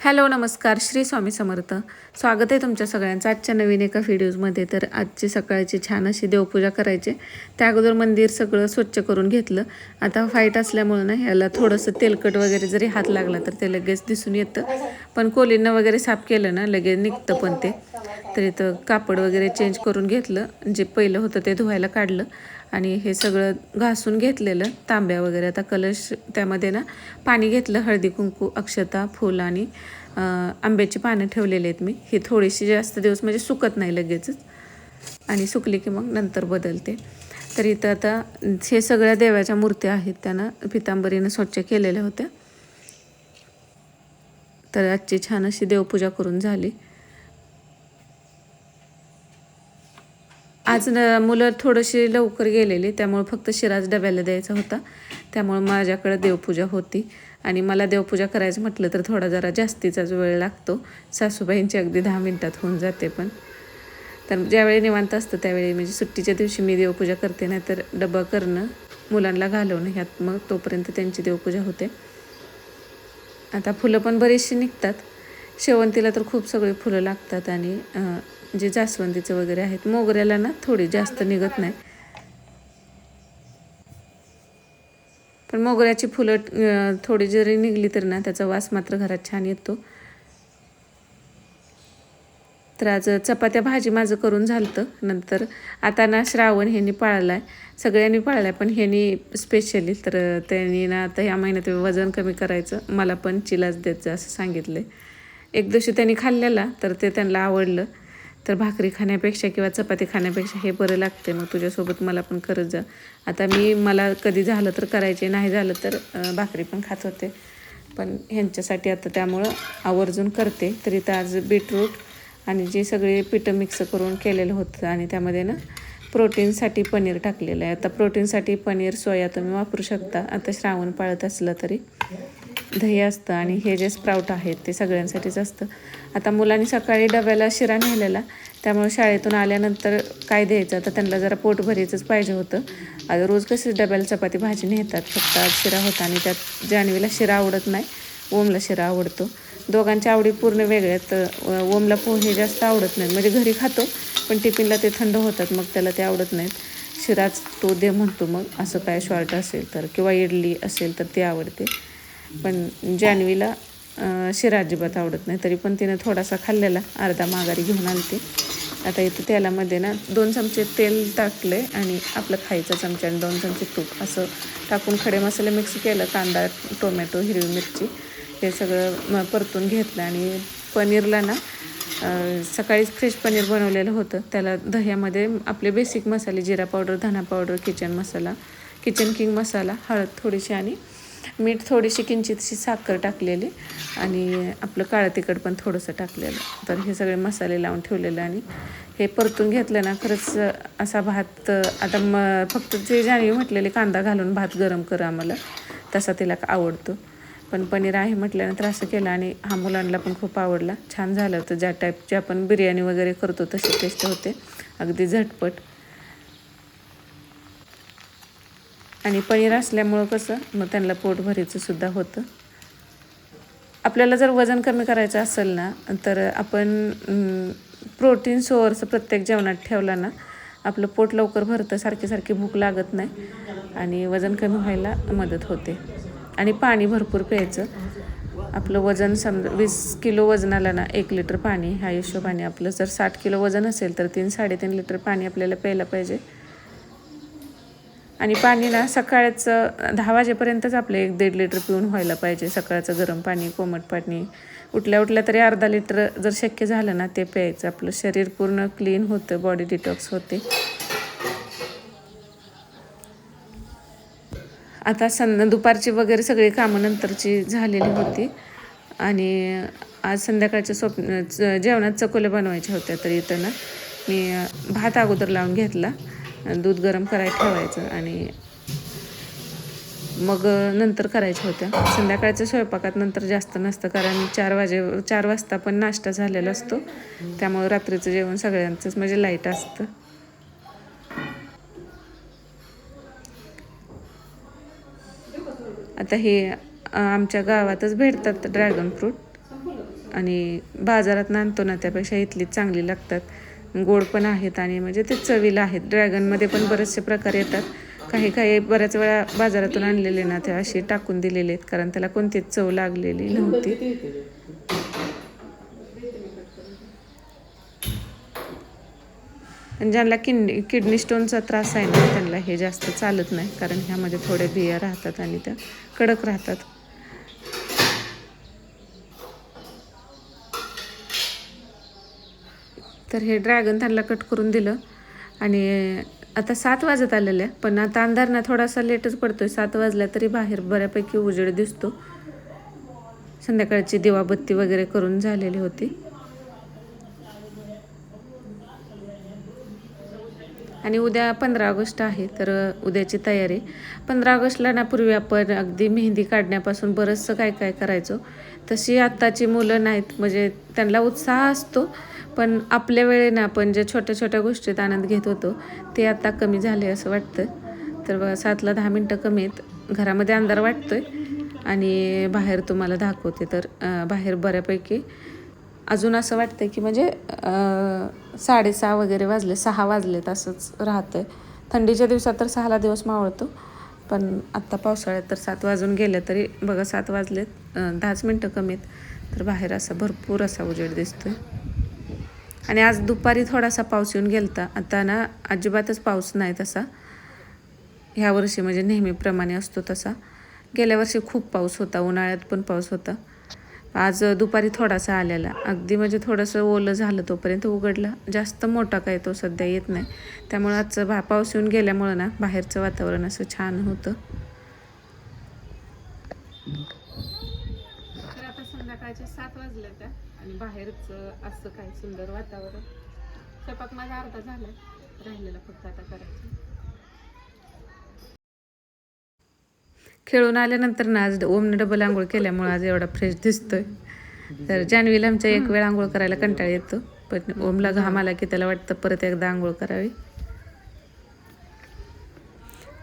Hello नमस्कार श्री स्वामी समर्थ. स्वागत आहे तुमच्या सगळ्यांचं आजच्या नवीन एका व्हिडिओजमध्ये. तर आजची सकाळची छान अशी देवपूजा करायची. त्या अगोदर मंदिर सगळं स्वच्छ करून घेतलं. आता फाईट असल्यामुळं ना ह्याला थोडंसं तेलकट वगैरे जरी हात लागला तर ते लगेच दिसून येतं, पण कोलीनं वगैरे साफ केलं ना लगेच निघतं पण ते. तर इथं कापड वगैरे चेंज करून घेतलं, जे पहिलं होतं ते धुवायला काढलं आणि हे सगळं घासून घेतलेलं तांब्या वगैरे. आता कलश त्यामध्ये ना पाणी घेतलं, हळदी कुंकू अक्षता फूल आणि आंब्याची पानं ठेवलेली आहेत मी. ही थोडीशी जास्त दिवस म्हणजे सुकत नाही लगेचच, आणि सुकली की मग नंतर बदलते. तर इथं आता हे सगळ्या देवाच्या मूर्त्या आहेत त्यांना पितांबरीनं स्वच्छ केलेल्या होत्या. तर आजची छान अशी देवपूजा करून झाली. आज मुलं थोडीशी लवकर गेलेली, त्यामुळे फक्त शिराज डब्याला द्यायचा होता. त्यामुळे माझ्याकडे देवपूजा होती आणि मला देवपूजा करायचं म्हटलं तर थोडा जरा जास्तीचाच वेळ लागतो. सासूबाईंची अगदी 10 मिनिटात होऊन जाते. पण तर ज्यावेळी निवांत असतं त्यावेळी म्हणजे सुट्टीच्या दिवशी मी देवपूजा करते, नाही तर डबा करणं मुलांना घालवणं ह्यात मग तोपर्यंत त्यांची देवपूजा होते. आता फुलं पण बरीचशी निघतात. शेवंतीला तर खूप सगळी फुलं लागतात आणि जे जास्वंदीचं वगैरे आहेत. मोगऱ्याला ना थोडी जास्त निघत नाही, पण मोगऱ्याची फुलं थोडी जरी निघली तर ना त्याचा वास मात्र घरात छान येतो. तर आज चपात्या भाजी माझं करून झालं. नंतर आता ना श्रावण ह्यांनी पाळला आहे, सगळ्यांनी पाळला आहे, पण ह्यांनी स्पेशली तर त्यांनी ना आता ह्या महिन्यात वजन कमी करायचं, मला पण चिलाच द्यायचं असं सांगितलं. एक दिवशी त्यांनी खाल्लेला तर ते त्यांना आवडलं. तर भाकरी खाण्यापेक्षा किंवा चपाती खाण्यापेक्षा हे बरं लागते, मग तुझ्यासोबत मला पण करत जा. आता मला कधी झालं तर करायचे, नाही झालं तर भाकरी पण खात होते, पण ह्यांच्यासाठी आता त्यामुळं आवर्जून करते. तरी तर आज बीटरूट आणि जे सगळे पिठं मिक्स करून केलेलं होतं आणि त्यामध्ये ना प्रोटीनसाठी पनीर टाकलेलं आहे. आता प्रोटीनसाठी पनीर सोया तुम्ही वापरू शकता. आता श्रावण पाळत असलं तरी दही असतं आणि हे जे स्प्राउट आहेत ते सगळ्यांसाठीच असतं. आता मुलांनी सकाळी डब्याला शिरा नेलेला, त्यामुळे शाळेतून आल्यानंतर काय द्यायचं, आता त्यांना जरा पोट भरीचंच पाहिजे होतं. आता रोज कसे डब्याला चपाती भाजी नेतात, फक्त आज शिरा होता आणि त्यात जान्हवीला शिरा आवडत नाही, ओमला शिरा आवडतो. दोघांच्या आवडी पूर्ण वेगळ्यात. ओमला पोहे जास्त आवडत नाहीत, म्हणजे घरी खातो पण टिफिनला ते थंड होतात, मग त्याला ते आवडत नाहीत. शिराच तो दे म्हणतो, मग असं काय शॉर्ट असेल तर किंवा इडली असेल तर ते आवडते. पण जान्हवीला शिरा अजिबात आवडत नाही, तरी पण तिनं थोडासा खाल्लेला, अर्धा माघारी घेऊन आलते. आता इथं तेलामध्ये ना 2 चमचे तेल टाकले आणि आपलं खायचा चमचा आणि 2 चमचे तूप असं टाकून खडे मसाले मिक्स केलं, कांदा टोमॅटो हिरवी मिरची हे सगळं परतून घेतलं. आणि पनीरला ना सकाळीच फ्रेश पनीर बनवलेलं होतं, त्याला दह्यामध्ये आपले बेसिक मसाले जिरा पावडर, धना पावडर, किचन किंग मसाला, हळद थोडीशी आणि मीठ थोडीशी, किंचितशी साखर टाकलेली आणि आपलं काळं तिखट पण थोडंसं टाकलेलं. तर हे सगळे मसाले लावून ठेवलेले आणि हे परतून घेतलं ना. खरंच असा भात आता फक्त जे जाणीव म्हटलेले कांदा घालून भात गरम कर आम्हाला, तसा तिला आवडतो. पण पनीर आहे म्हटल्यानंतर असं केलं आणि हा मुलांना पण खूप आवडला. छान झालं होतं, ज्या टाईपची आपण बिर्याणी वगैरे करतो तशी टेस्ट होते, अगदी झटपट. आणि पनीर असल्यामुळं कसं मग त्यांना पोटभरीचं सुद्धा होतं. आपल्याला जर वजन कमी करायचं असेल ना तर आपण प्रोटीन सोर्स प्रत्येक जेवणात ठेवला ना, आपलं पोट लवकर भरतं, सारखी भूक लागत नाही आणि वजन कमी व्हायला मदत होते. आणि पाणी भरपूर प्यायचं. आपलं वजन समजा 20 किलो वजनाला ना 1 लिटर पाणी, ह्या हिशोबाने आपलं जर 60 किलो वजन असेल तर 3-3.5 लिटर पाणी आपल्याला प्यायला पाहिजे. आणि पाणी ना सकाळचं 10 वाजेपर्यंतच आपलं 1-1.5 लिटर पिऊन व्हायला पाहिजे. सकाळचं गरम पाणी, कोमट पाणी, उठल्या तरी अर्धा लिटर जर शक्य झालं ना ते प्यायचं. आपलं शरीर पूर्ण क्लीन होतं, बॉडी डिटॉक्स होते. आता दुपारची वगैरे सगळी कामं नंतरची झालेली होती आणि आज संध्याकाळच्या जेवणात चकोल्या बनवायच्या होत्या. तर इथं ना मी भात अगोदर लावून घेतला, दूध गरम करायला ठेवायचं आणि मग नंतर करायच्या होत्या. संध्याकाळच्या स्वयंपाकात नंतर जास्त नसतं, कारण 4 वाजता पण नाश्ता झालेला असतो, त्यामुळे रात्रीचं जेवण सगळ्यांचंच म्हणजे लाईट असतं. आता हे आमच्या गावातच भेटतात ड्रॅगन फ्रूट, आणि बाजारात आणतो ना त्यापेक्षा इथलीच चांगली लागतात. गोड पण आहेत आणि म्हणजे ते चवीला आहेत. ड्रॅगनमध्ये पण बरेचसे प्रकार येतात. काही काही बऱ्याच वेळा बाजारातून आणलेले ना ते असे टाकून दिलेले आहेत, कारण त्याला कोणतीच चव लागलेली नव्हती. आणि ज्यांना किडनी स्टोनचा त्रास आहे ना त्यांना हे जास्त चालत नाही, कारण ह्यामध्ये थोडे बिया राहतात आणि त्या कडक राहतात. तर हे ड्रॅगन त्यांना कट करून दिलं आणि आता 7 वाजत आलेले, पण आता अंधार ना थोडासा लेटच पडतोय. 7 वाजल्या तरी बाहेर बऱ्यापैकी उजेड दिसतो. संध्याकाळची दिवाबत्ती वगैरे करून झालेली होती. आणि उद्या 15 ऑगस्ट आहे, तर उद्याची तयारी. 15 ऑगस्टला ना पूर्वी आपण अगदी मेहंदी काढण्यापासून बरंचसं काय काय करायचो. तशी आत्ताची मुलं नाहीत, म्हणजे त्यांना उत्साह असतो, पण आपल्या वेळेनं आपण जे छोट्या छोट्या गोष्टीत आनंद घेत होतो ते आता कमी झाले असं वाटतं. तर 7ला 10 मिनटं कमी आहेत. घरामध्ये अंधार वाटतोय आणि बाहेर तुम्हाला दाखवते. तर बाहेर बऱ्यापैकी अजून असं वाटतं की म्हणजे 6:30 वगैरे वाजले, 6 वाजलेत असंच राहतं आहे. थंडीच्या दिवसात तर 6ला दिवस मावळतो, पण आत्ता पावसाळ्यात तर 7 वाजून गेले. तरी बघा 7 वाजलेत, 10च मिनटं कमी आहेत. तर बाहेर असा भरपूर असा उजेड दिसतोय. आणि आज दुपारी थोडासा पाऊस येऊन गेलता. आता ना अजिबातच पाऊस नाही तसा ह्या वर्षी, म्हणजे नेहमीप्रमाणे असतो तसा. गेल्या वर्षी खूप पाऊस होता, उन्हाळ्यात पण पाऊस होता. आज दुपारी थोडासा आलेला, अगदी म्हणजे थोडंसं ओलं झालं तोपर्यंत उघडला. जास्त मोठा काय तो सध्या येत नाही. त्यामुळं आजचं पाऊस येऊन गेल्यामुळं ना बाहेरचं वातावरण असं छान होतं. तर आता संध्याकाळचे 7 वाजले त्या आणि बाहेरचं असं काय सुंदर वातावरण. स्वयंपाक माझा अर्धा झाला, राहिलेला फक्त आता करायचं. खेळून आल्यानंतर ना आज ओमने डबल आंघोळ केल्यामुळे आज एवढा फ्रेश दिसतोय. तर जान्हवीला आमच्या एक वेळ आंघोळ करायला कंटाळा येतो, पण ओमला घाम आला की त्याला वाटतं परत एकदा आंघोळ करावी.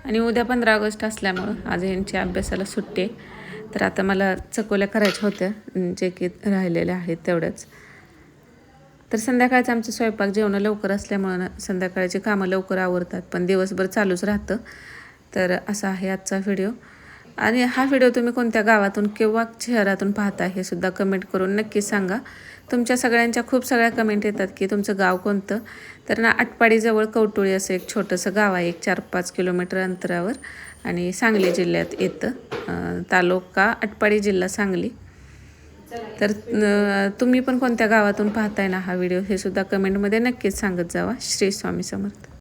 आणि उद्या 15 ऑगस्ट असल्यामुळं आज यांच्या अभ्यासाला सुट्टी आहे. तर आता मला चकोल्या करायच्या होत्या, जे की राहिलेल्या आहेत तेवढ्याच. तर संध्याकाळचं आमचं स्वयंपाक जेवणं लवकर असल्यामुळं संध्याकाळची कामं लवकर आवरतात, पण दिवसभर चालूच राहतं. तर असा आहे आजचा व्हिडिओ. आणि हा व्हिडिओ तुम्ही कोणत्या गावातून किंवा शहरातून पाहता हे सुद्धा कमेंट करून नक्की सांगा. तुमच्या सगळ्यांच्या खूप सगळ्या कमेंट येतात की तुमचं गाव कोणतं. तर ना आटपाडीजवळ कवटुळी असं एक छोटंसं गाव आहे, एक 4-5 किलोमीटर अंतरावर, आणि सांगली जिल्ह्यात येतं. तालुका आटपाडी, जिल्हा सांगली. तर तुम्ही पण कोणत्या गावातून पाहताय ना हा व्हिडिओ हे सुद्धा कमेंटमध्ये नक्कीच सांगत जावा. श्री स्वामी समर्थ.